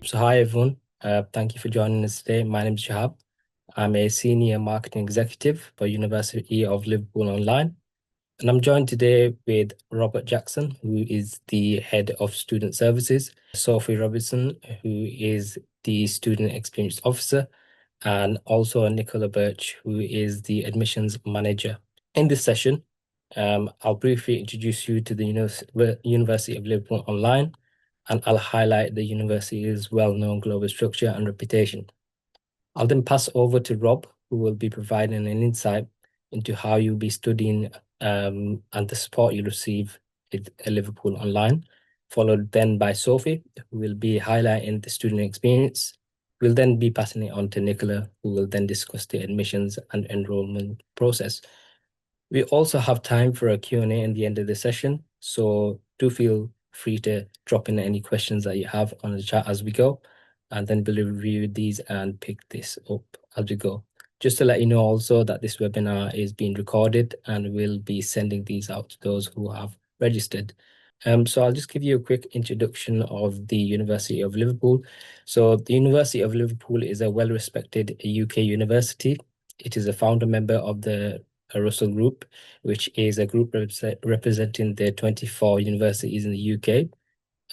So hi everyone. Thank you for joining us today. My name is Shahab. I'm a senior marketing executive for University of Liverpool Online, and I'm joined today with Robert Jackson, who is the head of student services, Sophie Robinson, who is the student experience officer, and also Nicola Birch, who is the admissions manager. In this session, I'll briefly introduce you to the University of Liverpool Online, and I'll highlight the university's well-known global structure and reputation. I'll then pass over to Rob, who will be providing an insight into how you'll be studying and the support you'll receive at Liverpool Online, followed then by Sophie, who will be highlighting the student experience. We'll then be passing it on to Nicola, who will then discuss the admissions and enrollment process. We also have time for a Q&A at the end of the session, so do feel free to drop in any questions that you have on the chat as we go, and then we'll review these and pick this up as we go. Just to let you know also that this webinar is being recorded and we'll be sending these out to those who have registered. So I'll just give you a quick introduction of the University of Liverpool. So the University of Liverpool is a well-respected UK university. It is a founder member of the Russell Group, which is a group representing the 24 universities in the UK,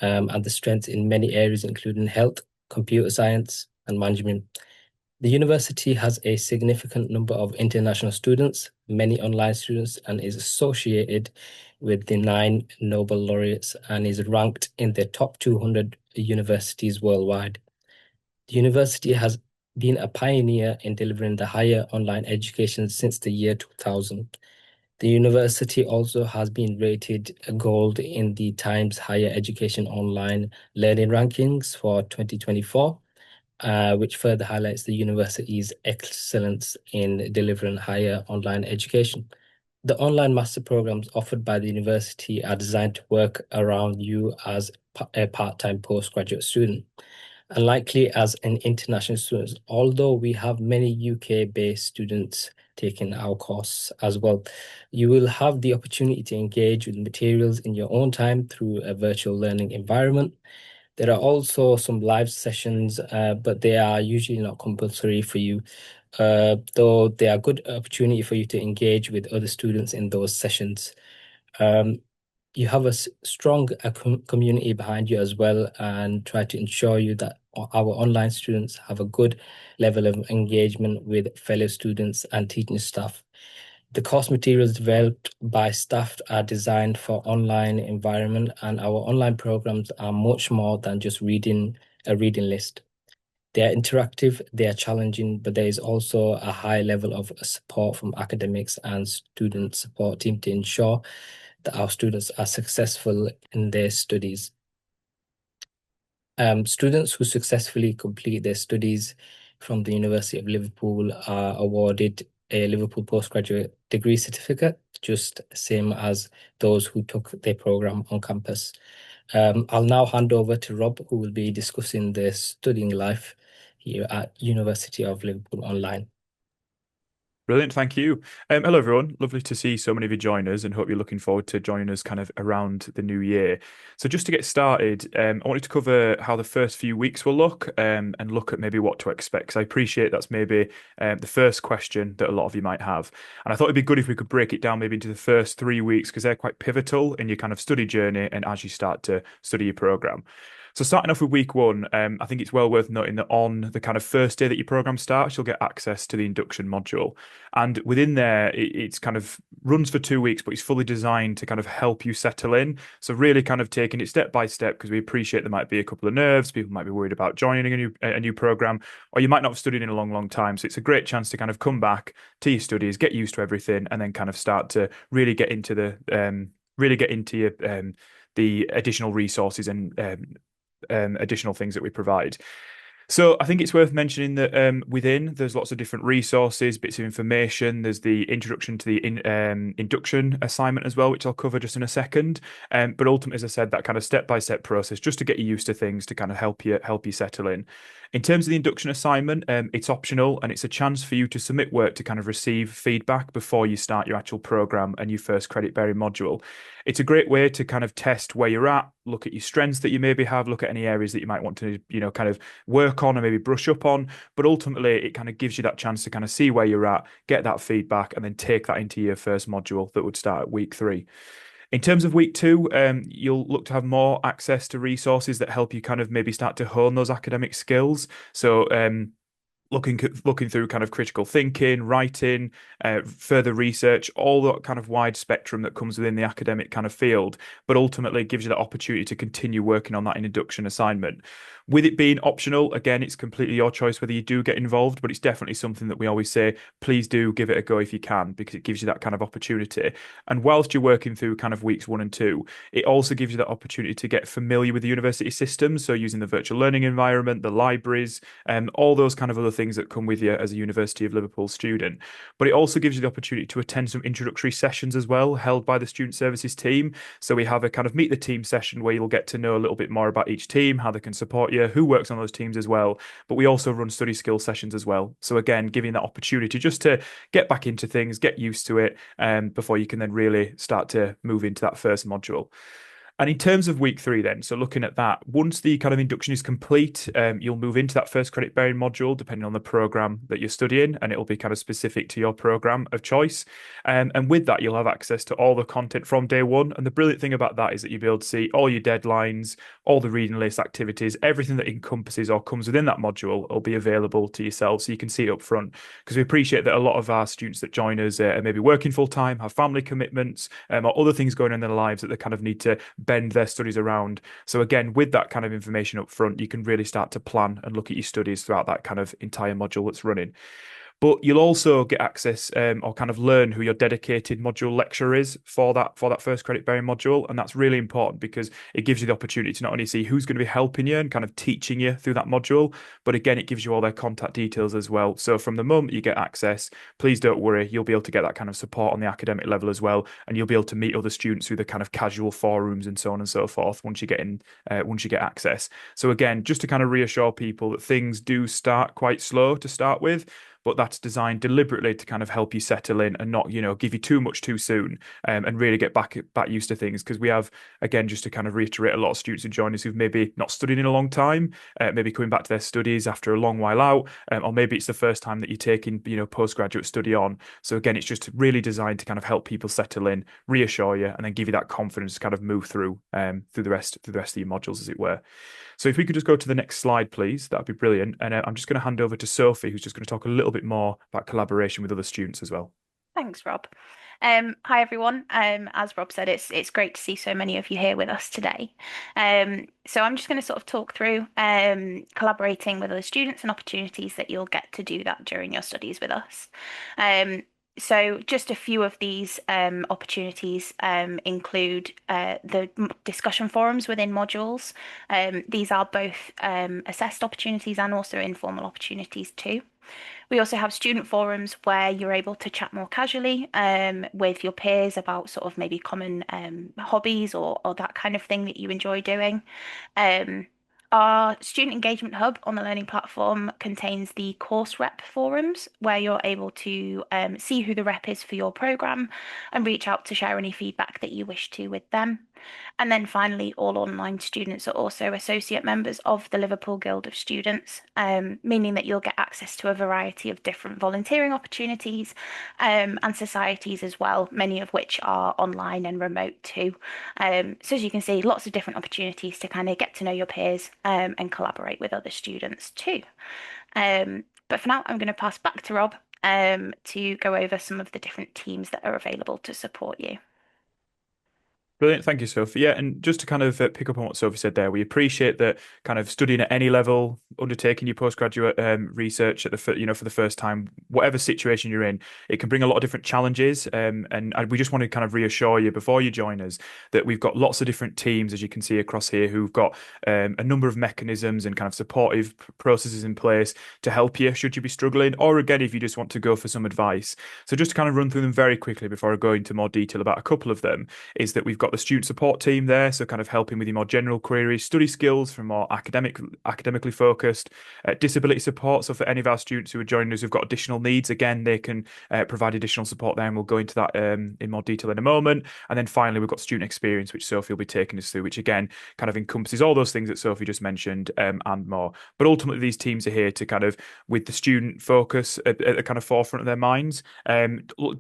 and the strengths in many areas, including health, computer science, and management. The university has a significant number of international students, many online students, and is associated with the 9 Nobel laureates and is ranked in the top 200 universities worldwide. The university has been a pioneer in delivering the higher online education since the year 2000. The university also has been rated a gold in the Times Higher Education Online Learning Rankings for 2024, which further highlights the university's excellence in delivering higher online education. The online master programs offered by the university are designed to work around you as a part-time postgraduate student. And likely as an international student, although we have many UK-based students taking our course as well, you will have the opportunity to engage with materials in your own time through a virtual learning environment. There are also some live sessions, but they are usually not compulsory for you, though they are a good opportunity for you to engage with other students in those sessions. Um, you have a strong community behind you as well, and try to ensure you that our online students have a good level of engagement with fellow students and teaching staff. The course materials developed by staff are designed for online environment, and our online programs are much more than just reading a reading list. They are interactive, they are challenging, but there is also a high level of support from academics and student support team to ensure that our students are successful in their studies. Students who successfully complete their studies from the University of Liverpool are awarded a Liverpool postgraduate degree certificate, just same as those who took their program on campus. I'll now hand over to Rob, who will be discussing the studying life here at University of Liverpool Online. Brilliant, thank you. Hello, everyone. Lovely to see so many of you join us, and hope you're looking forward to joining us kind of around the new year. So, just to get started, I wanted to cover how the first few weeks will look, and look at maybe what to expect. Because I appreciate that's maybe the first question that a lot of you might have, and I thought it'd be good if we could break it down maybe into the first 3 weeks because they're quite pivotal in your kind of study journey and as you start to study your program. So starting off with week one, I think it's well worth noting that on the kind of first day that your program starts, you'll get access to the induction module. And within there, it's kind of runs for 2 weeks, but it's fully designed to kind of help you settle in. So really kind of taking it step by step, because we appreciate there might be a couple of nerves, people might be worried about joining a new program, or you might not have studied in a long, long time. So it's a great chance to kind of come back to your studies, get used to everything, and then kind of start to really get into your the additional resources and additional things that we provide. So I think it's worth mentioning that within there's lots of different resources, bits of information. There's the introduction to the induction assignment as well, which I'll cover just in a second. But ultimately, as I said, that kind of step-by-step process just to get you used to things to kind of help you settle in. In terms of the induction assignment, it's optional and it's a chance for you to submit work to kind of receive feedback before you start your actual program and your first credit bearing module. It's a great way to kind of test where you're at, look at your strengths that you maybe have, look at any areas that you might want to, kind of work on or maybe brush up on. But ultimately, it kind of gives you that chance to kind of see where you're at, get that feedback, and then take that into your first module that would start at week 3. In terms of week 2, you'll look to have more access to resources that help you kind of maybe start to hone those academic skills. So, looking through kind of critical thinking, writing, further research, all that kind of wide spectrum that comes within the academic kind of field, but ultimately gives you that opportunity to continue working on that in induction assignment. With it being optional, again, it's completely your choice whether you do get involved, but it's definitely something that we always say, please do give it a go if you can, because it gives you that kind of opportunity. And whilst you're working through kind of weeks 1 and 2, it also gives you that opportunity to get familiar with the university system. So using the virtual learning environment, the libraries, all those kind of other things that come with you as a University of Liverpool student. But it also gives you the opportunity to attend some introductory sessions as well, held by the student services team. So we have a kind of meet the team session where you'll get to know a little bit more about each team, how they can support you, who works on those teams as well. But we also run study skill sessions as well. So again, giving that opportunity just to get back into things, get used to it, before you can then really start to move into that first module. And in terms of week 3, then, so looking at that, once the kind of induction is complete, you'll move into that first credit bearing module, depending on the program that you're studying, and it'll be kind of specific to your program of choice. And with that, you'll have access to all the content from day 1. And the brilliant thing about that is that you'll be able to see all your deadlines, all the reading list activities, everything that encompasses or comes within that module will be available to yourself, so you can see it up front. Because we appreciate that a lot of our students that join us are maybe working full time, have family commitments, or other things going on in their lives that they kind of need to bend their studies around. So again, with that kind of information up front, you can really start to plan and look at your studies throughout that kind of entire module that's running. But you'll also get access, or kind of learn who your dedicated module lecturer is for that first credit bearing module, and that's really important because it gives you the opportunity to not only see who's going to be helping you and kind of teaching you through that module, but again, it gives you all their contact details as well. So from the moment you get access, please don't worry, you'll be able to get that kind of support on the academic level as well, and you'll be able to meet other students through the kind of casual forums and so on and so forth once you get access. So again, just to kind of reassure people that things do start quite slow to start with, but that's designed deliberately to kind of help you settle in and not, give you too much too soon, and really get back used to things. Because we have, again, just to kind of reiterate, a lot of students who join us who've maybe not studied in a long time, maybe coming back to their studies after a long while out, or maybe it's the first time that you're taking, postgraduate study on. So again, it's just really designed to kind of help people settle in, reassure you, and then give you that confidence to kind of move through the rest of your modules, as it were. So if we could just go to the next slide, please, that'd be brilliant. And I'm just going to hand over to Sophie, who's just going to talk a little bit more about collaboration with other students as well. Thanks, Rob. Hi everyone. As Rob said, it's great to see so many of you here with us today. So I'm just going to sort of talk through collaborating with other students and opportunities that you'll get to do that during your studies with us. So just a few of these opportunities include the discussion forums within modules. These are both assessed opportunities and also informal opportunities too. We also have student forums where you're able to chat more casually with your peers about sort of maybe common hobbies or that kind of thing that you enjoy doing. Um, our student engagement hub on the learning platform contains the course rep forums where you're able to see who the rep is for your program and reach out to share any feedback that you wish to with them. And then finally, all online students are also associate members of the Liverpool Guild of Students, meaning that you'll get access to a variety of different volunteering opportunities and societies as well, many of which are online and remote too. So as you can see, lots of different opportunities to kind of get to know your peers and collaborate with other students too. But for now, I'm going to pass back to Rob to go over some of the different teams that are available to support you. Brilliant. Thank you, Sophie. Yeah, and just to kind of pick up on what Sophie said there, we appreciate that kind of studying at any level, undertaking your postgraduate research at the for the first time, whatever situation you're in, it can bring a lot of different challenges. And we just want to kind of reassure you before you join us that we've got lots of different teams, as you can see across here, who've got a number of mechanisms and kind of supportive processes in place to help you should you be struggling, or again, if you just want to go for some advice. So just to kind of run through them very quickly before I go into more detail about a couple of them, is that we've got the student support team there, so kind of helping with your more general queries, study skills from more academically focused, disability support. So for any of our students who are joining us who've got additional needs, again, they can provide additional support there, and we'll go into that in more detail in a moment. And then finally, we've got student experience, which Sophie will be taking us through, which again kind of encompasses all those things that Sophie just mentioned and more. But ultimately, these teams are here to kind of, with the student focus at the kind of forefront of their minds,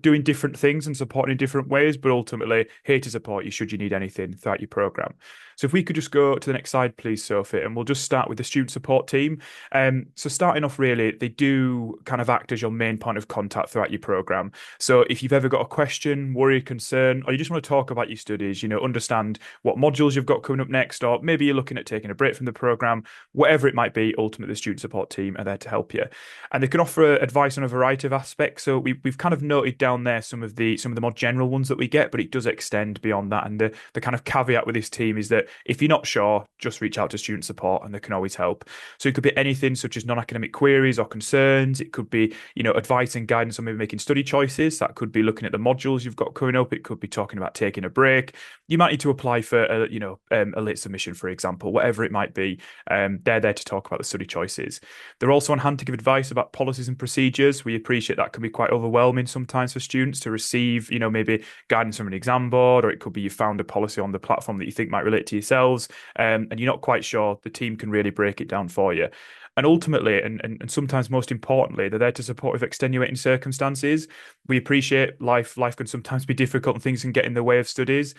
doing different things and supporting in different ways, but ultimately here to support you should you need anything throughout your program. So if we could just go to the next slide, please, Sophie, and we'll just start with the student support team. So starting off, really, they do kind of act as your main point of contact throughout your program. So if you've ever got a question, worry, concern, or you just want to talk about your studies, understand what modules you've got coming up next, or maybe you're looking at taking a break from the program, whatever it might be, ultimately the student support team are there to help you. And they can offer advice on a variety of aspects. So we've kind of noted down there some of the more general ones that we get, but it does extend beyond that. And the kind of caveat with this team is that if you're not sure, just reach out to student support and they can always help. So it could be anything such as non-academic queries or concerns. It could be, advice and guidance on maybe making study choices. That could be looking at the modules you've got coming up. It could be talking about taking a break. You might need to apply for a late submission, for example, whatever it might be. They're there to talk about the study choices. They're also on hand to give advice about policies and procedures. We appreciate that can be quite overwhelming sometimes for students to receive, maybe guidance from an exam board, or it could be you found a policy on the platform that you think might relate to yourselves, and you're not quite sure. The team can really break it down for you. And ultimately, and sometimes most importantly, they're there to support with extenuating circumstances. We appreciate life can sometimes be difficult and things can get in the way of studies.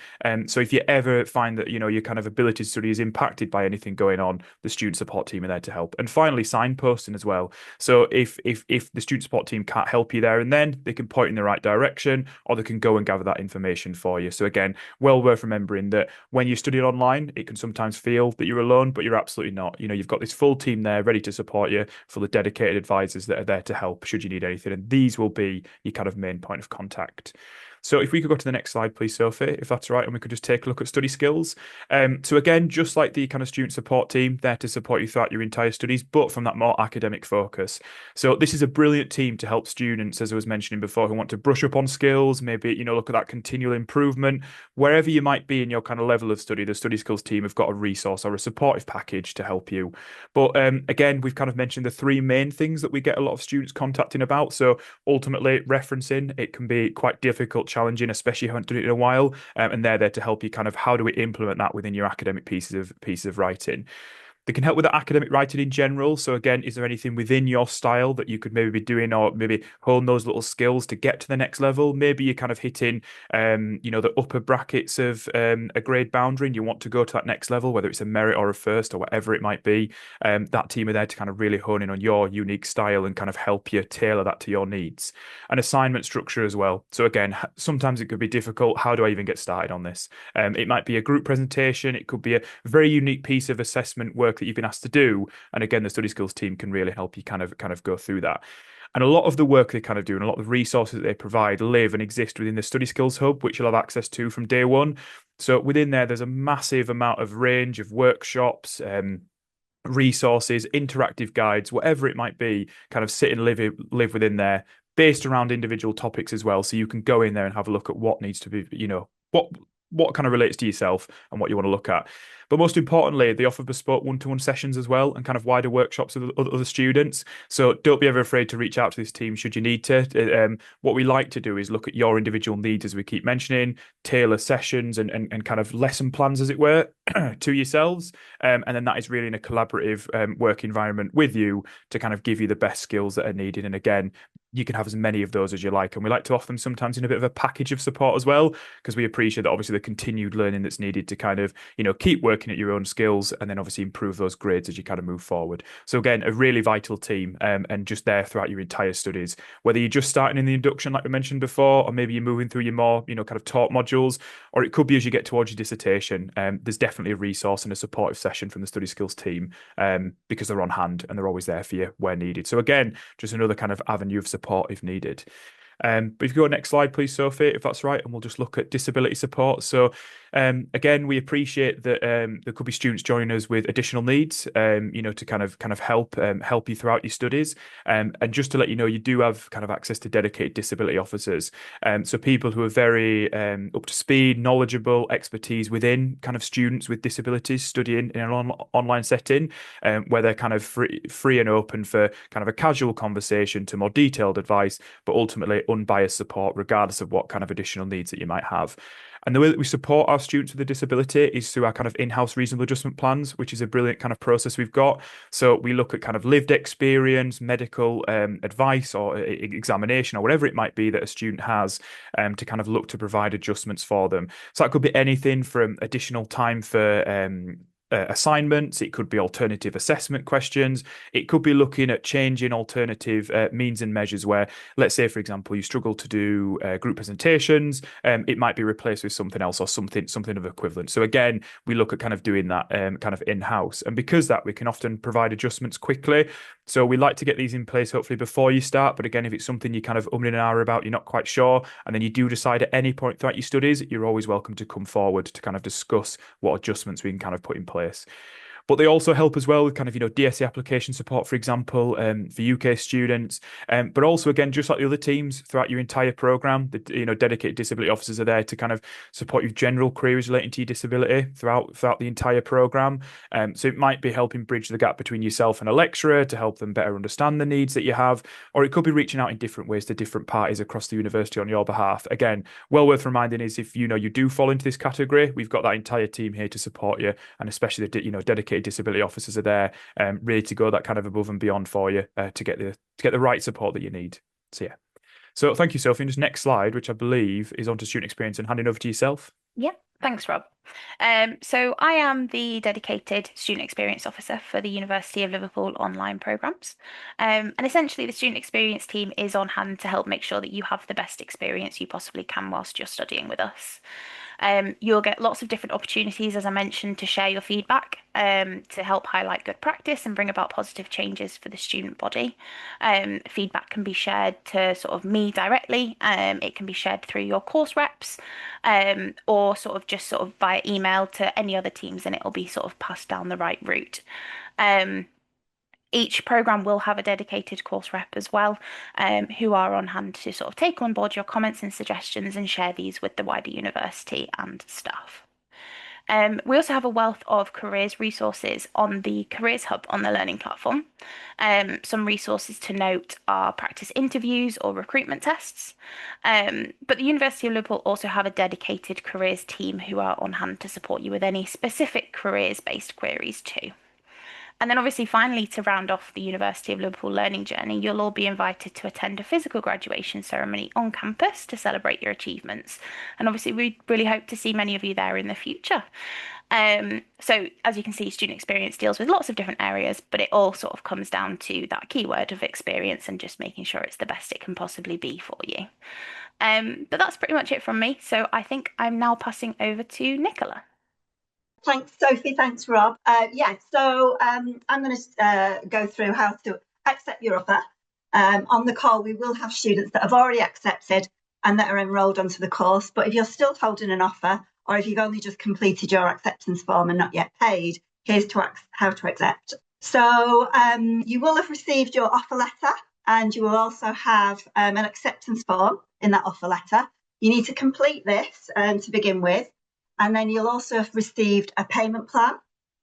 So if you ever find that, your kind of ability to study is impacted by anything going on, the student support team are there to help. And finally, signposting as well. So if the student support team can't help you there and then, they can point in the right direction, or they can go and gather that information for you. So again, well worth remembering that when you're studying online, it can sometimes feel that you're alone, but you're absolutely not. You've got this full team there ready to support you, full of dedicated advisors that are there to help should you need anything. And these will be your kind of main point of contact. So if we could go to the next slide, please, Sophie, if that's right, and we could just take a look at study skills. So again, just like the kind of student support team, there to support you throughout your entire studies, but from that more academic focus. So this is a brilliant team to help students, as I was mentioning before, who want to brush up on skills, maybe, look at that continual improvement. Wherever you might be in your kind of level of study, the study skills team have got a resource or a supportive package to help you. But again, we've kind of mentioned the three main things that we get a lot of students contacting about. So ultimately, referencing, it can be quite difficult, challenging, especially if you haven't done it in a while. And they're there to help you kind of, how do we implement that within your academic pieces of writing. They can help with the academic writing in general. So again, is there anything within your style that you could maybe be doing, or maybe hone those little skills to get to the next level? Maybe you're kind of hitting, the upper brackets of a grade boundary, and you want to go to that next level, whether it's a merit or a first or whatever it might be. That team are there to kind of really hone in on your unique style and kind of help you tailor that to your needs. And assignment structure as well. So again, sometimes it could be difficult. How do I even get started on this? It might be a group presentation. It could be a very unique piece of assessment work that you've been asked to do, and again, the study skills team can really help you kind of go through that. And a lot of the work they kind of do and a lot of the resources that they provide live and exist within the Study Skills Hub, which you'll have access to from day one. So within there's a massive amount of range of workshops, resources, interactive guides, whatever it might be, kind of sit and live within there, based around individual topics as well. So you can go in there and have a look at what needs to be, what kind of relates to yourself and what you want to look at. But most importantly, they offer bespoke one-to-one sessions as well, and kind of wider workshops with other students. So don't be ever afraid to reach out to this team should you need to. What we like to do is look at your individual needs, as we keep mentioning, tailor sessions and kind of lesson plans, as it were, to yourselves. And then that is really in a collaborative work environment with you to kind of give you the best skills that are needed. And again, you can have as many of those as you like. And we like to offer them sometimes in a bit of a package of support as well, because we appreciate that obviously the continued learning that's needed to kind of, keep working at your own skills and then obviously improve those grades as you kind of move forward. So again, a really vital team, and just there throughout your entire studies, whether you're just starting in the induction, like we mentioned before, or maybe you're moving through your more, kind of taught modules, or it could be as you get towards your dissertation. There's definitely a resource and a supportive session from the study skills team, because they're on hand and they're always there for you where needed. So again, just another kind of avenue of support if needed. But if you go next slide, please, Sophie, if that's right, and we'll just look at disability support. So again, we appreciate that there could be students joining us with additional needs, to kind of help you throughout your studies. And just to let you know, you do have kind of access to dedicated disability officers. So people who are very up to speed, knowledgeable, expertise within kind of students with disabilities studying in an online setting, where they're kind of free and open for kind of a casual conversation to more detailed advice, but ultimately unbiased support, regardless of what kind of additional needs that you might have. And the way that we support our students with a disability is through our kind of in-house reasonable adjustment plans, which is a brilliant kind of process we've got. So we look at kind of lived experience, medical advice or examination or whatever it might be that a student has, to kind of look to provide adjustments for them. So that could be anything from additional time for assignments, it could be alternative assessment questions, it could be looking at changing alternative means and measures where, let's say, for example, you struggle to do group presentations, it might be replaced with something else or something of equivalent. So again, we look at kind of doing that kind of in-house. And because that, we can often provide adjustments quickly. So we like to get these in place hopefully before you start. But again, if it's something you kind of and ahhing about, you're not quite sure, and then you do decide at any point throughout your studies, you're always welcome to come forward to kind of discuss what adjustments we can kind of put in place. But they also help as well with kind of, DSE application support, for example, for UK students. But also, again, just like the other teams throughout your entire program, the dedicated disability officers are there to kind of support you with general queries relating to your disability throughout the entire program. So it might be helping bridge the gap between yourself and a lecturer to help them better understand the needs that you have, or it could be reaching out in different ways to different parties across the university on your behalf. Again, well worth reminding is if you do fall into this category, we've got that entire team here to support you, and especially the dedicated disability officers are there, ready to go that kind of above and beyond for you to get the right support that you need. So yeah. So thank you, Sophie. And just next slide, which I believe is onto student experience, and handing over to yourself. Yeah, thanks, Rob. So I am the dedicated student experience officer for the University of Liverpool online programs. And essentially the student experience team is on hand to help make sure that you have the best experience you possibly can whilst you're studying with us. You'll get lots of different opportunities, as I mentioned, to share your feedback, to help highlight good practice and bring about positive changes for the student body. Feedback can be shared to sort of me directly. It can be shared through your course reps, or sort of via email to any other teams, and it'll be sort of passed down the right route. Each program will have a dedicated course rep as well, who are on hand to sort of take on board your comments and suggestions and share these with the wider university and staff. We also have a wealth of careers resources on the Careers Hub on the Learning platform. Some resources to note are practice interviews or recruitment tests. But the University of Liverpool also have a dedicated careers team who are on hand to support you with any specific careers-based queries too. And then obviously, finally, to round off the University of Liverpool learning journey, you'll all be invited to attend a physical graduation ceremony on campus to celebrate your achievements. And obviously, we really hope to see many of you there in the future. So as you can see, student experience deals with lots of different areas, but it all sort of comes down to that keyword of experience and just making sure it's the best it can possibly be for you. But that's pretty much it from me. So I think I'm now passing over to Nicola. Thanks, Sophie. Thanks, Rob. So I'm going to go through how to accept your offer. On the call, we will have students that have already accepted and that are enrolled onto the course. But if you're still holding an offer, or if you've only just completed your acceptance form and not yet paid, here's how to accept. So you will have received your offer letter, and you will also have an acceptance form in that offer letter. You need to complete this to begin with. And then you'll also have received a payment plan.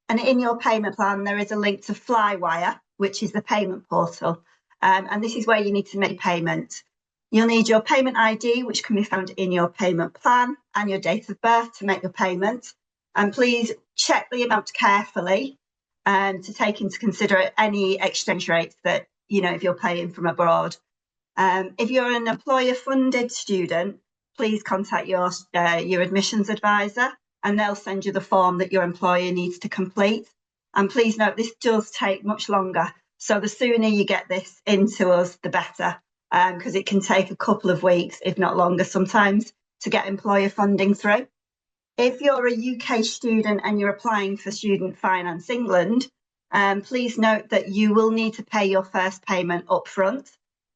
And in your payment plan, there is a link to Flywire, which is the payment portal. And this is where you need to make payment. You'll need your payment ID, which can be found in your payment plan, and your date of birth to make your payment. And please check the amount carefully to take into consider any exchange rates that, if you're paying from abroad. If you're an employer-funded student, please contact your admissions advisor, and they'll send you the form that your employer needs to complete. And please note, this does take much longer. So the sooner you get this into us, the better, because it can take a couple of weeks, if not longer sometimes, to get employer funding through. If you're a UK student and you're applying for Student Finance England, please note that you will need to pay your first payment up front.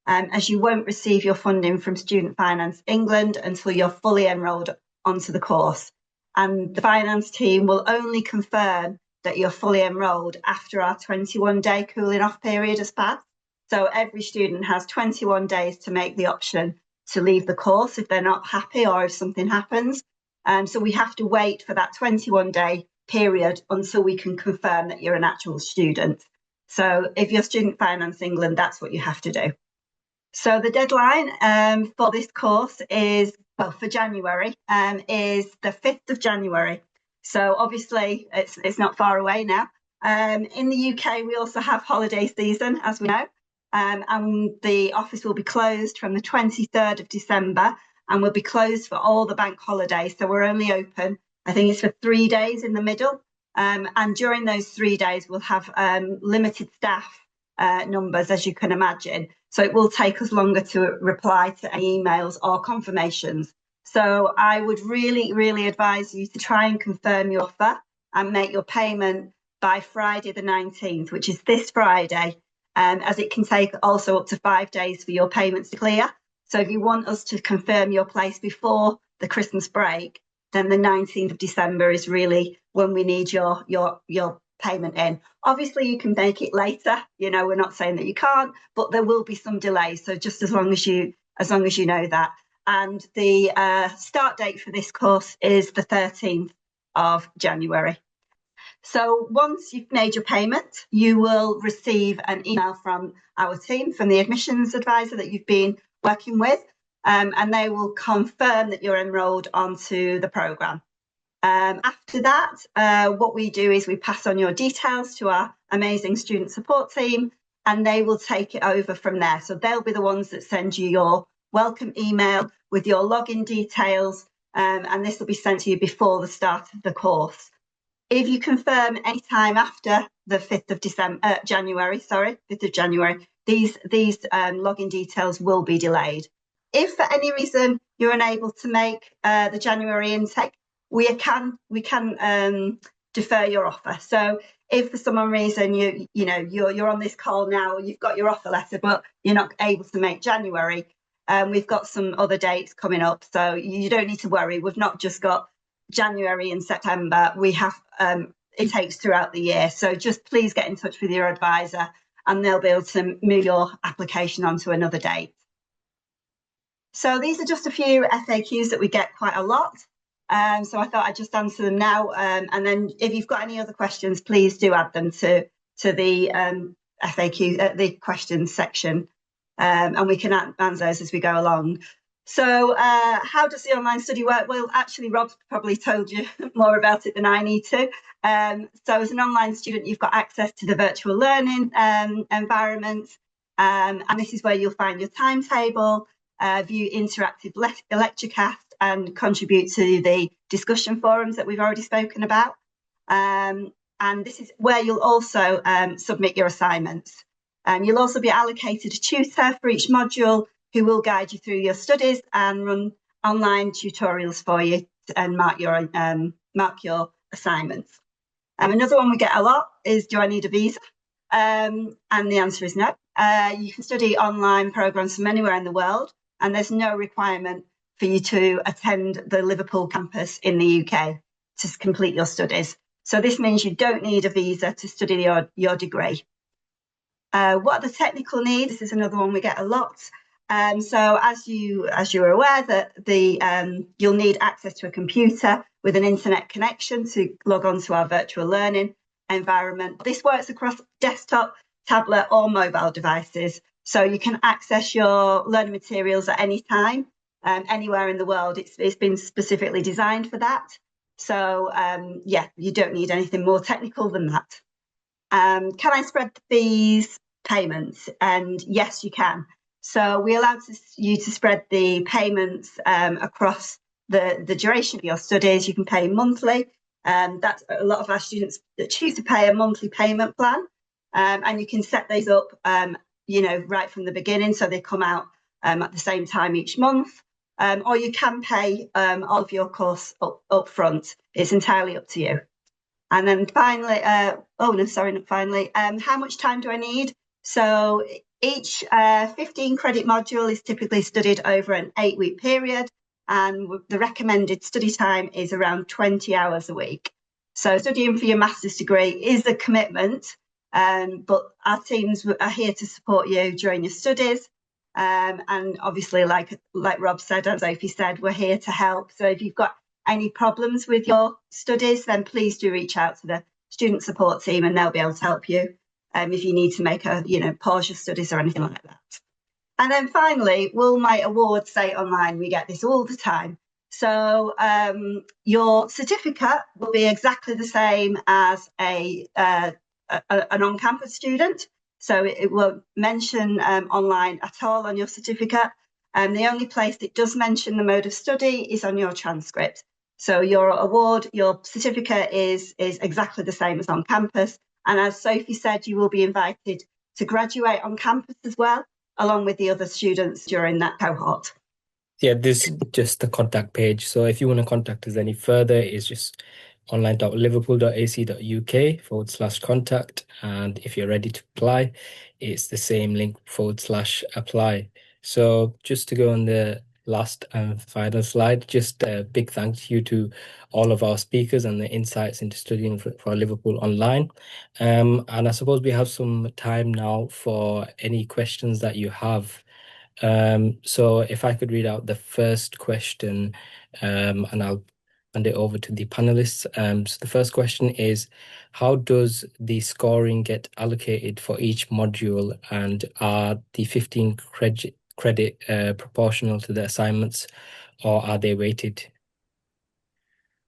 as you won't receive your funding from Student Finance England until you're fully enrolled onto the course. And the finance team will only confirm that you're fully enrolled after our 21-day cooling off period has passed. So every student has 21 days to make the option to leave the course if they're not happy or if something happens. So we have to wait for that 21-day period until we can confirm that you're an actual student. So if you're Student Finance England, that's what you have to do. So the deadline for this course is, well, for January, is the 5th of January. So obviously it's not far away now. In the UK, we also have holiday season, as we know, and the office will be closed from the 23rd of December and will be closed for all the bank holidays. So we're only open, I think it's for 3 days in the middle. And during those 3 days, we'll have limited staff numbers, as you can imagine. So it will take us longer to reply to any emails or confirmations. So I would really, really advise you to try and confirm your offer and make your payment by Friday the 19th, which is this Friday, as it can take also up to 5 days for your payments to clear. So if you want us to confirm your place before the Christmas break, then the 19th of December is really when we need your payment in. Obviously, you can make it later. You know, we're not saying that you can't, but there will be some delays. So just as long as you know that. And the start date for this course is the 13th of January. So once you've made your payment, you will receive an email from our team, from the admissions advisor that you've been working with, and they will confirm that you're enrolled onto the programme. After that, what we do is we pass on your details to our amazing student support team, and they will take it over from there. So they'll be the ones that send you your welcome email with your login details, and this will be sent to you before the start of the course. If you confirm any time after the 5th of January, these login details will be delayed. If for any reason you're unable to make the January intake, we can defer your offer. So if for some reason you're on this call now, you've got your offer letter, but you're not able to make January, we've got some other dates coming up. So you don't need to worry. We've not just got January and September. We have intakes throughout the year. So just please get in touch with your advisor and they'll be able to move your application onto another date. So these are just a few FAQs that we get quite a lot. So I thought I'd just answer them now. And then if you've got any other questions, please do add them to the FAQ, the questions section, and we can answer those as we go along. So how does the online study work? Well, actually, Rob's probably told you more about it than I need to. So as an online student, you've got access to the virtual learning environment. And this is where you'll find your timetable, view interactive lecturecast, and contribute to the discussion forums that we've already spoken about. And this is where you'll also submit your assignments. You'll also be allocated a tutor for each module who will guide you through your studies and run online tutorials for you and mark your assignments. Another one we get a lot is, do I need a visa? And the answer is no. You can study online programs from anywhere in the world, and there's no requirement for you to attend the Liverpool campus in the UK to complete your studies. So this means you don't need a visa to study your degree. What are the technical needs? This is another one we get a lot. So as you are aware that you'll need access to a computer with an internet connection to log on to our virtual learning environment. This works across desktop, tablet or mobile devices. So you can access your learning materials at any time, anywhere in the world. It's been specifically designed for that. So yeah, you don't need anything more technical than that. Can I spread these payments? And yes, you can. So we allow you to spread the payments across the duration of your studies. You can pay monthly. That's a lot of our students that choose to pay a monthly payment plan. And you can set these up, right from the beginning, so they come out at the same time each month. Or you can pay all of your course up front. It's entirely up to you. And then finally, how much time do I need? So Each 15 credit module is typically studied over an 8-week period, and the recommended study time is around 20 hours a week. So studying for your master's degree is a commitment, but our teams are here to support you during your studies. And obviously, like Rob said, and Sophie said, we're here to help. So if you've got any problems with your studies, then please do reach out to the student support team and they'll be able to help you if you need to make pause your studies or anything like that. And then finally, will my award say online? We get this all the time. So your certificate will be exactly the same as an on-campus student. So it won't mention online at all on your certificate. The only place it does mention the mode of study is on your transcript. So your award, your certificate is exactly the same as on campus. And as Sophie said, you will be invited to graduate on campus as well, along with the other students during that cohort. Yeah, this is just the contact page. So if you want to contact us any further, it's just online.liverpool.ac.uk/contact. And if you're ready to apply, it's the same link /apply. So just to go on the last and final slide, just a big thank you to all of our speakers and the insights into studying for Liverpool online. And I suppose we have some time now for any questions that you have. So if I could read out the first question, and I'll hand it over to the panelists. So the first question is, how does the scoring get allocated for each module, and are the 15 credit proportional to the assignments, or are they weighted?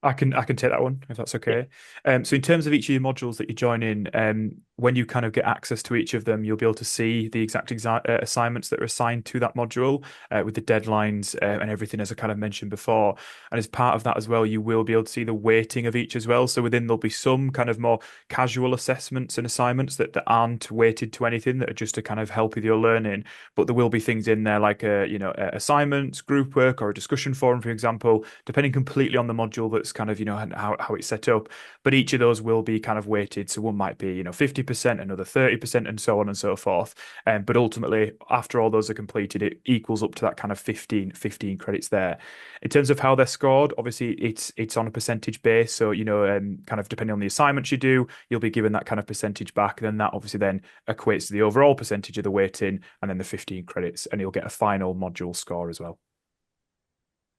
I can take that one if that's okay. So in terms of each of your modules that you join in, when you kind of get access to each of them, you'll be able to see the exact assignments that are assigned to that module with the deadlines and everything, as I kind of mentioned before. And as part of that as well, you will be able to see the weighting of each as well. So within there'll be some kind of more casual assessments and assignments that aren't weighted to anything, that are just to kind of help with your learning. But there will be things in there like assignments, group work, or a discussion forum, for example, depending completely on the module that's kind of how it's set up. But each of those will be kind of weighted. So one might be 50%, another 30%, and so on and so forth. But ultimately, after all those are completed, it equals up to that kind of 15 credits there. In terms of how they're scored, obviously it's on a percentage base. So kind of depending on the assignments you do, you'll be given that kind of percentage back. Then that obviously then equates to the overall percentage of the weighting, and then the 15 credits, and you'll get a final module score as well.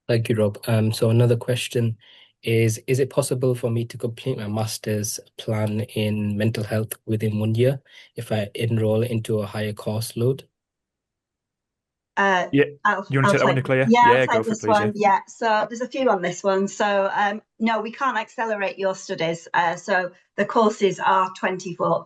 Thank you, Rob. So another question is it possible for me to complete my master's plan in mental health within 1 year if I enroll into a higher course load? Yeah, you want to take that one, Nicola? Yeah, I'll go take for it, this please. one. Yeah, so there's a few on this one. So no, we can't accelerate your studies. So the courses are 24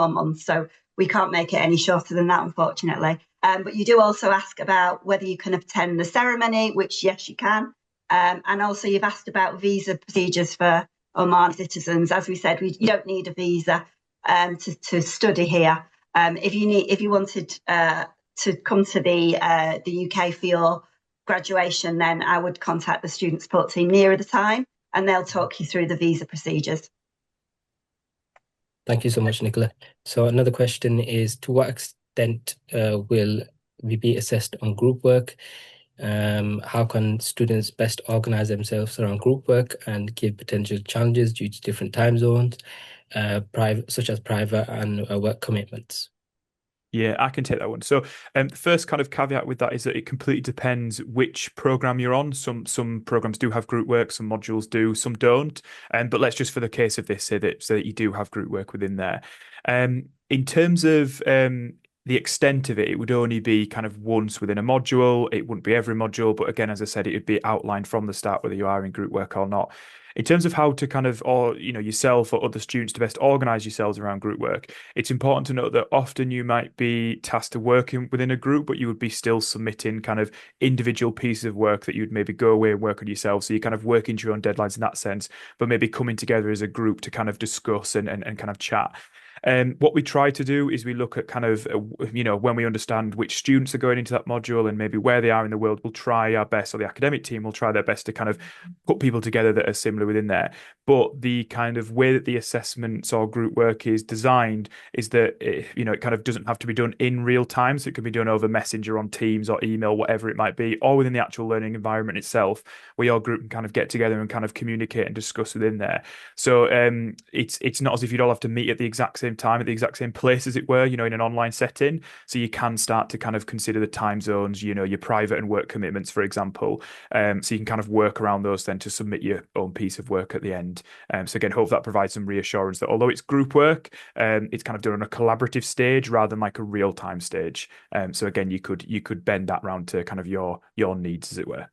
months. So we can't make it any shorter than that, unfortunately. But you do also ask about whether you can attend the ceremony, which yes, you can. And also you've asked about visa procedures for Oman citizens. As we said, you don't need a visa to study here. If you wanted to come to the UK for your graduation, then I would contact the student support team nearer the time, and they'll talk you through the visa procedures. Thank you so much, Nicola. So another question is, to what extent will we be assessed on group work? How can students best organize themselves around group work and give potential challenges due to different time zones, such as private and work commitments? Yeah, I can take that one. So, the first kind of caveat with that is that it completely depends which program you're on. Some programs do have group work, some modules do, some don't. But let's just, for the case of this, say that so that you do have group work within there. In terms of the extent of it, it would only be kind of once within a module. It wouldn't be every module, but again, as I said, it would be outlined from the start whether you are in group work or not. In terms of how to kind of, or yourself or other students to best organize yourselves around group work, it's important to note that often you might be tasked to work within a group, but you would be still submitting kind of individual pieces of work that you'd maybe go away and work on yourself. So you're kind of working to your own deadlines in that sense, but maybe coming together as a group to kind of discuss and kind of chat. What we try to do is we look at kind of, when we understand which students are going into that module and maybe where they are in the world, we'll try our best, or the academic team will try their best to kind of put people together that are similar within there. But the kind of way that the assessments or group work is designed is that it kind of doesn't have to be done in real time. So it can be done over Messenger, on Teams or email, whatever it might be, or within the actual learning environment itself, where your group can kind of get together and kind of communicate and discuss within there. So it's not as if you'd all have to meet at the exact same time at the exact same place, as it were, in an online setting. So you can start to kind of consider the time zones, your private and work commitments, for example. So you can kind of work around those then to submit your own piece of work at the end. So again, hope that provides some reassurance that although it's group work, it's kind of done on a collaborative stage rather than like a real time stage. So again, you could bend that round to kind of your needs, as it were.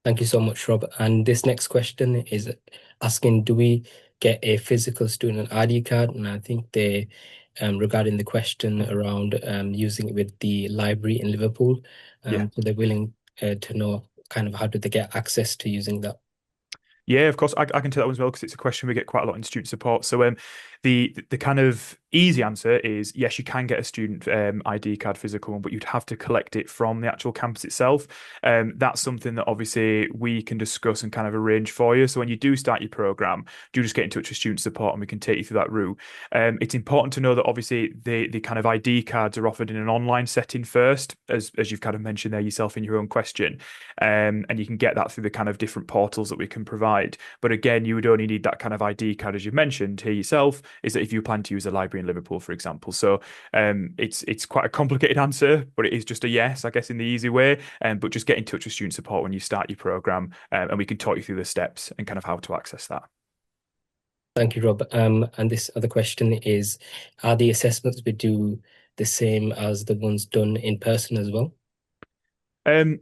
Thank you so much, Rob. And this next question is asking, do we get a physical student ID card? And I think they, regarding the question around using it with the library in Liverpool, Yeah. so they're willing to know kind of how do they get access to using that? Yeah, of course, I can take that one as well, because it's a question we get quite a lot in student support. So the kind of easy answer is yes, you can get a student ID card, physical one, but you'd have to collect it from the actual campus itself. That's something that obviously we can discuss and kind of arrange for you. So when you do start your program, do just get in touch with student support and we can take you through that route. It's important to know that obviously the kind of ID cards are offered in an online setting first, as you've kind of mentioned there yourself in your own question. And you can get that through the kind of different portals that we can provide. But again, you would only need that kind of ID card, as you've mentioned here yourself, is that if you plan to use a library in Liverpool, for example. So it's quite a complicated answer, but it is just a yes, I guess, in the easy way. But just get in touch with student support when you start your program, and we can talk you through the steps and kind of how to access that. Thank you, Rob. And this other question is, are the assessments we do the same as the ones done in person as well?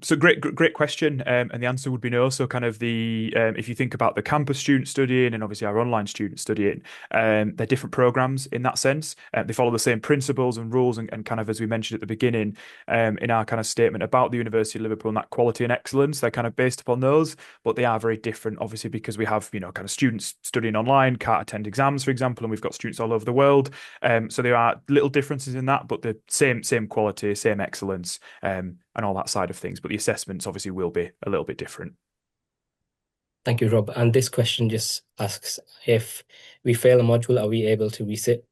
So great question, and the answer would be no. So kind of if you think about the campus student studying and obviously our online student studying, they're different programs in that sense. They follow the same principles and rules, and kind of as we mentioned at the beginning, in our kind of statement about the University of Liverpool and that quality and excellence, they're kind of based upon those, but they are very different, obviously, because we have kind of students studying online, can't attend exams, for example, and we've got students all over the world. So there are little differences in that, but the same quality, same excellence. And all that side of things, but the assessments obviously will be a little bit different. Thank you, Rob. And this question just asks, if we fail a module, are we able to resit?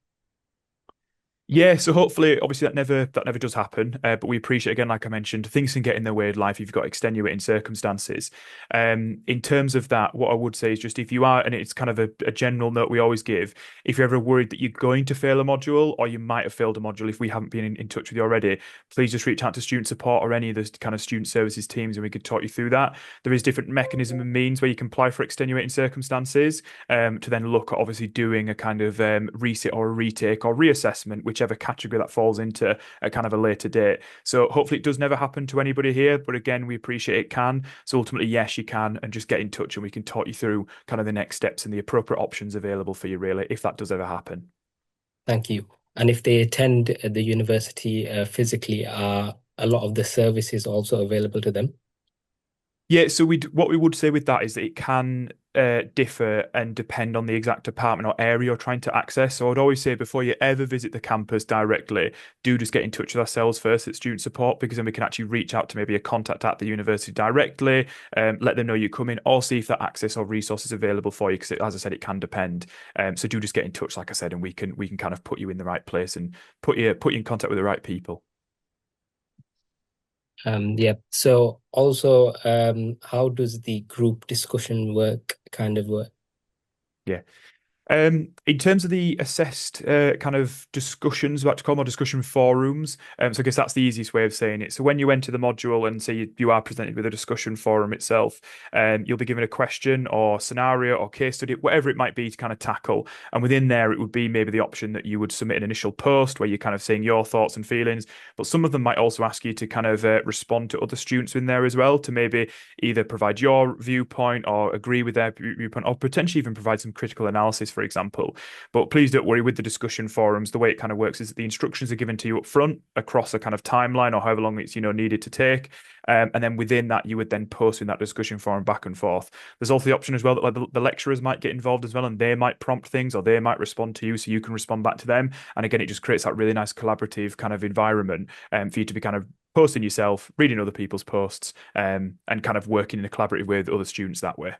Yeah, so hopefully, obviously, that never does happen. But we appreciate, again, like I mentioned, things can get in the way of life if you've got extenuating circumstances. In terms of that, what I would say is just if you are, and it's kind of a general note we always give, if you're ever worried that you're going to fail a module or you might have failed a module if we haven't been in touch with you already, please just reach out to student support or any of the kind of student services teams, and we could talk you through that. There is different mechanism and means where you can apply for extenuating circumstances, to then look at obviously doing a kind of resit or a retake or reassessment, whichever category that falls into at kind of a later date. So hopefully it does never happen to anybody here, but again, we appreciate it can. So ultimately, yes, you can, and just get in touch and we can talk you through kind of the next steps and the appropriate options available for you, really, if that does ever happen. Thank you. And if they attend the university physically, are a lot of the services also available to them? Yeah, so what we would say with that is that it can differ and depend on the exact department or area you're trying to access. So I'd always say before you ever visit the campus directly, do just get in touch with ourselves first at student support, because then we can actually reach out to maybe a contact at the university directly, let them know you're coming, or see if that access or resource is available for you, because as I said, it can depend. So do just get in touch, like I said, and we can kind of put you in the right place and put you in contact with the right people. Yeah. So also, how does the group discussion work? Yeah. In terms of the assessed kind of discussions, about to call them, or discussion forums, so I guess that's the easiest way of saying it. So when you enter the module and say you are presented with a discussion forum itself, you'll be given a question or scenario or case study, whatever it might be to kind of tackle. And within there, it would be maybe the option that you would submit an initial post where you're kind of saying your thoughts and feelings, but some of them might also ask you to kind of respond to other students in there as well, to maybe either provide your viewpoint or agree with their viewpoint, or potentially even provide some critical analysis, for for example. But please don't worry with the discussion forums. The way it kind of works is that the instructions are given to you up front across a kind of timeline or however long it's, needed to take. And then within that, you would then post in that discussion forum back and forth. There's also the option as well that like the lecturers might get involved as well, and they might prompt things or they might respond to you so you can respond back to them. And again, it just creates that really nice collaborative kind of environment for you to be kind of posting yourself, reading other people's posts, and kind of working in a collaborative way with other students that way.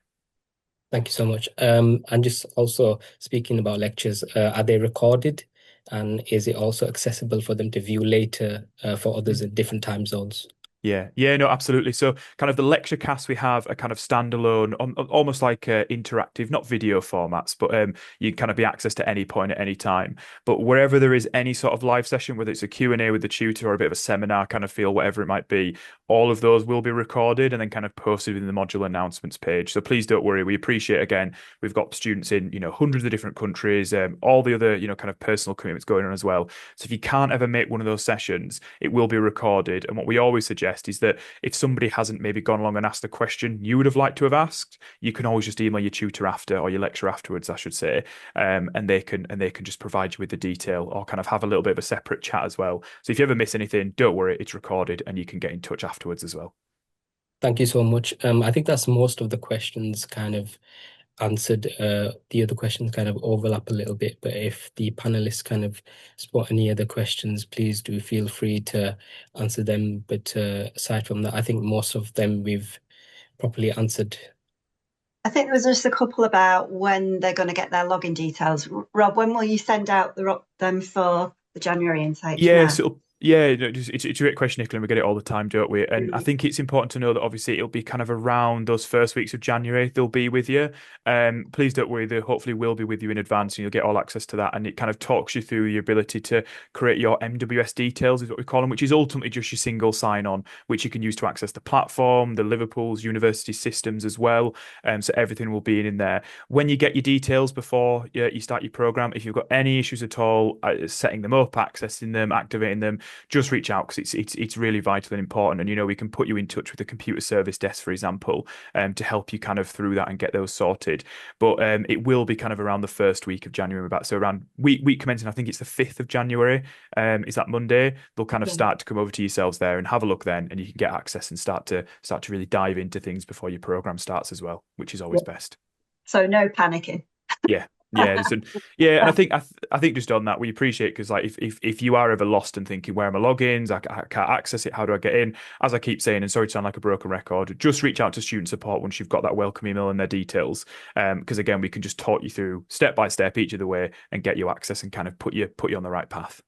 Thank you so much. And just also speaking about lectures, are they recorded? And is it also accessible for them to view later for others in different time zones? Yeah, no, absolutely. So, kind of the lecture casts we have are kind of standalone, almost like interactive, not video formats, but you can kind of be accessed at any point at any time. But wherever there is any sort of live session, whether it's a Q&A with the tutor or a bit of a seminar kind of feel, whatever it might be, all of those will be recorded and then kind of posted within the module announcements page. So please don't worry. We appreciate, again, we've got students in, hundreds of different countries, all the other, kind of personal commitments going on as well. So if you can't ever make one of those sessions, it will be recorded. And what we always suggest is that if somebody hasn't maybe gone along and asked the question you would have liked to have asked, you can always just email your tutor after, or your lecturer afterwards, I should say, and they can just provide you with the detail or kind of have a little bit of a separate chat as well. So if you ever miss anything, don't worry, it's recorded and you can get in touch afterwards as well. Thank you so much. I think that's most of the questions kind of answered. The other questions kind of overlap a little bit, but if the panelists kind of spot any other questions, please do feel free to answer them. But aside from that, I think most of them we've properly answered. I think there was just a couple about when they're going to get their login details. Rob, when will you send out them for the January intake? Yeah, so it's a great question, Nicola, and we get it all the time, don't we? And I Mm. think it's important to know that obviously it'll be kind of around those first weeks of January they'll be with you. Please don't worry, they hopefully will be with you in advance and you'll get all access to that. And it kind of talks you through your ability to create your MWS details, is what we call them, which is ultimately just your single sign-on, which you can use to access the platform, the Liverpool's university systems as well. So everything will be in there. When you get your details before you start your program, if you've got any issues at all, setting them up, accessing them, activating them, just reach out because it's really vital and important. And we can put you in touch with the computer service desk, for example, to help you kind of through that and get those sorted. But it will be kind of around the first week of January, so around week commencing, I think it's the 5th of January. Is that Monday? They'll kind of start to come over to yourselves there and have a look then, and you can get access and start to really dive into things before your program starts as well, which is always best. So no panicking. Yeah. And I think just on that we appreciate, because like if you are ever lost and thinking where are my logins, I can't access it, how do I get in? As I keep saying, and sorry to sound like a broken record, just reach out to student support once you've got that welcome email and their details, because again we can just talk you through step by step each of the way and get you access and kind of put you on the right path.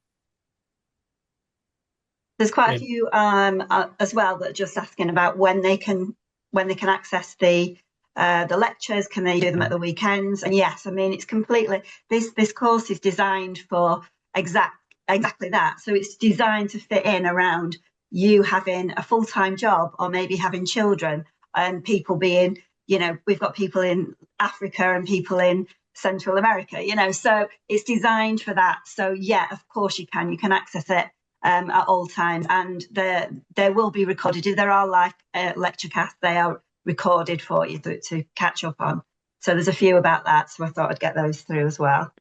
There's quite a few as well that are just asking about when they can access the lectures. Can they do them at the weekends? And yes, I mean it's completely this course is designed for exactly that. So it's designed to fit in around you having a full-time job or maybe having children, and people being, we've got people in Africa and people in Central America, so it's designed for that. So yeah, of course you can access it at all times, and there will be recorded. If there are live lecture casts, they are recorded for you to catch up on. So there's a few about that, so I thought I'd get those through as well.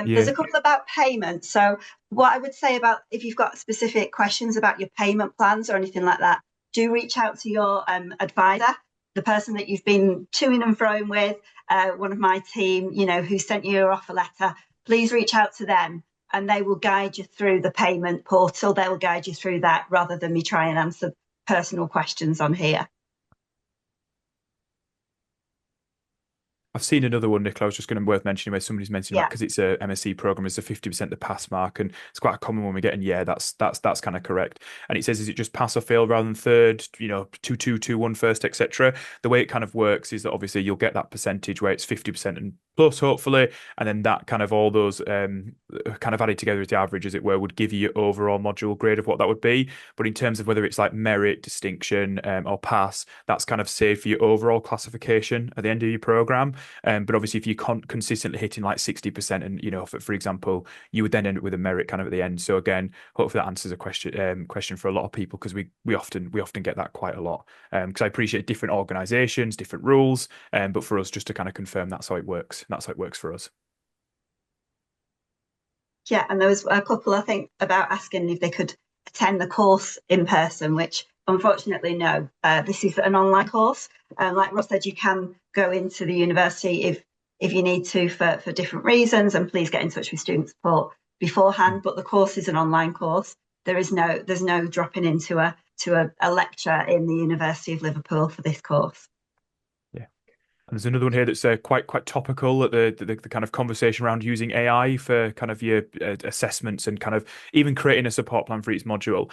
There's a couple about payment. So what I would say about if you've got specific questions about your payment plans or anything like that, do reach out to your advisor, the person that you've been toing and froing with, one of my team, who sent you your offer letter. Please reach out to them and they will guide you through the payment portal. They will guide you through that rather than me try and answer personal questions on here. I've seen another one, Nicola, I was just going to worth mentioning, where somebody's mentioned that because it's a MSc program, it's a 50% the pass mark, and it's quite a common one we get. And yeah, that's kind of correct. And it says, is it just pass or fail rather than third, 2-2, 2-1 first, etc. The way it kind of works is that obviously you'll get that percentage where it's 50% and plus, hopefully, and then that kind of all those kind of added together as the average, as it were, would give you your overall module grade of what that would be. But in terms of whether it's like merit, distinction, or pass, that's kind of saved for your overall classification at the end of your program. But obviously, if you're consistently hitting like 60%, and for example, you would then end up with a merit kind of at the end. So again, hopefully that answers a question for a lot of people, because we often get that quite a lot. Because I appreciate different organisations, different rules, but for us, just to kind of confirm that's how it works. That's how it works for us. Yeah, and there was a couple, I think, about asking if they could attend the course in person, which unfortunately, no. This is an online course. Like Ross said, you can go into the university if you need to for different reasons, and please get in touch with student support beforehand. But the course is an online course. There's no dropping into a lecture in the University of Liverpool for this course. And there's another one here that's quite topical at the kind of conversation around using AI for kind of your assessments and kind of even creating a support plan for each module.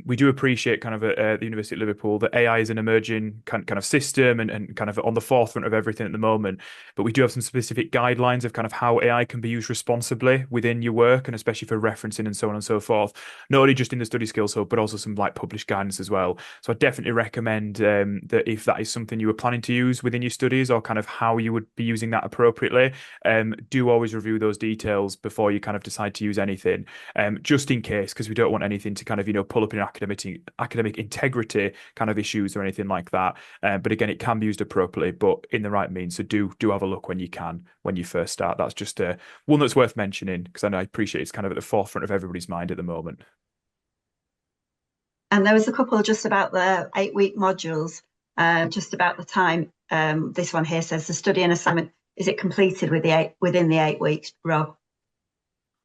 We do appreciate kind of at the University of Liverpool that AI is an emerging kind of system and kind of on the forefront of everything at the moment. But we do have some specific guidelines of kind of how AI can be used responsibly within your work and especially for referencing and so on and so forth. Not only just in the Study Skills Hub, but also some like published guidance as well. So I definitely recommend that if that is something you were planning to use within your studies or kind of how you would be using that appropriately, do always review those details before you kind of decide to use anything, just in case, because we don't want anything to kind of, pull up in academic integrity kind of issues or anything like that. But again, it can be used appropriately, but in the right means. So do have a look when you can, when you first start. That's just one that's worth mentioning because I appreciate it's kind of at the forefront of everybody's mind at the moment. And there was a couple just about the 8-week modules, just about the time. This one here says the study and assignment, is it completed within the 8 weeks, Rob?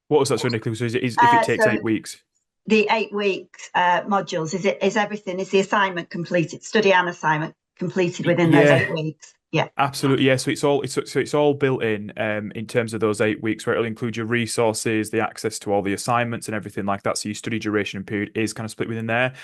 What was that, so Nicholas? So if it takes 8 weeks? The 8 weeks modules, is the assignment completed, study and assignment completed within those 8 weeks? Yeah, absolutely. Yeah, so it's all built in terms of those 8 weeks, where it'll include your resources, the access to all the assignments and everything like that. So your study duration and period is kind of split within there.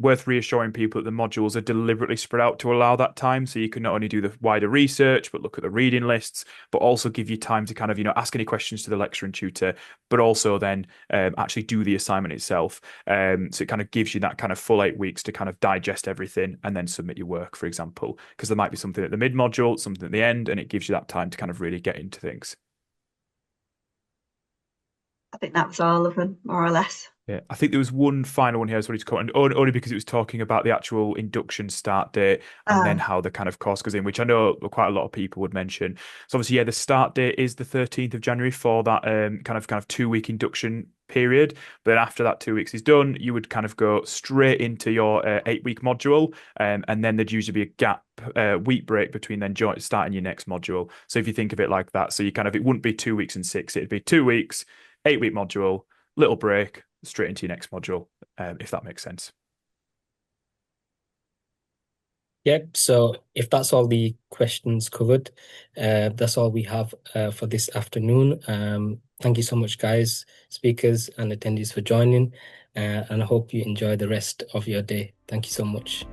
Worth reassuring people that the modules are deliberately spread out to allow that time, so you can not only do the wider research, but look at the reading lists, but also give you time to kind of ask any questions to the lecturer and tutor, but also then actually do the assignment itself. So it kind of gives you that kind of full 8 weeks to kind of digest everything and then submit your work, for example, because there might be something at the mid module, something at the end, and it gives you that time to kind of really get into things. I think that was all of them, more or less. Yeah, I think there was one final one here I was wanted to comment, only because it was talking about the actual induction start date and then how the kind of course goes in, which I know quite a lot of people would mention. So obviously, yeah, the start date is the 13th of January for that kind of 2-week induction period. But then after that 2 weeks is done, you would kind of go straight into your 8-week module, and then there'd usually be a gap week break between then starting your next module. So if you think of it like that, so you kind of, it wouldn't be 2 weeks and 6, it'd be 2 weeks, 8-week module, little break, straight into your next module, if that makes sense. Yep. So if that's all the questions covered, that's all we have for this afternoon. Thank you so much, guys, speakers and attendees for joining, and I hope you enjoy the rest of your day. Thank you so much.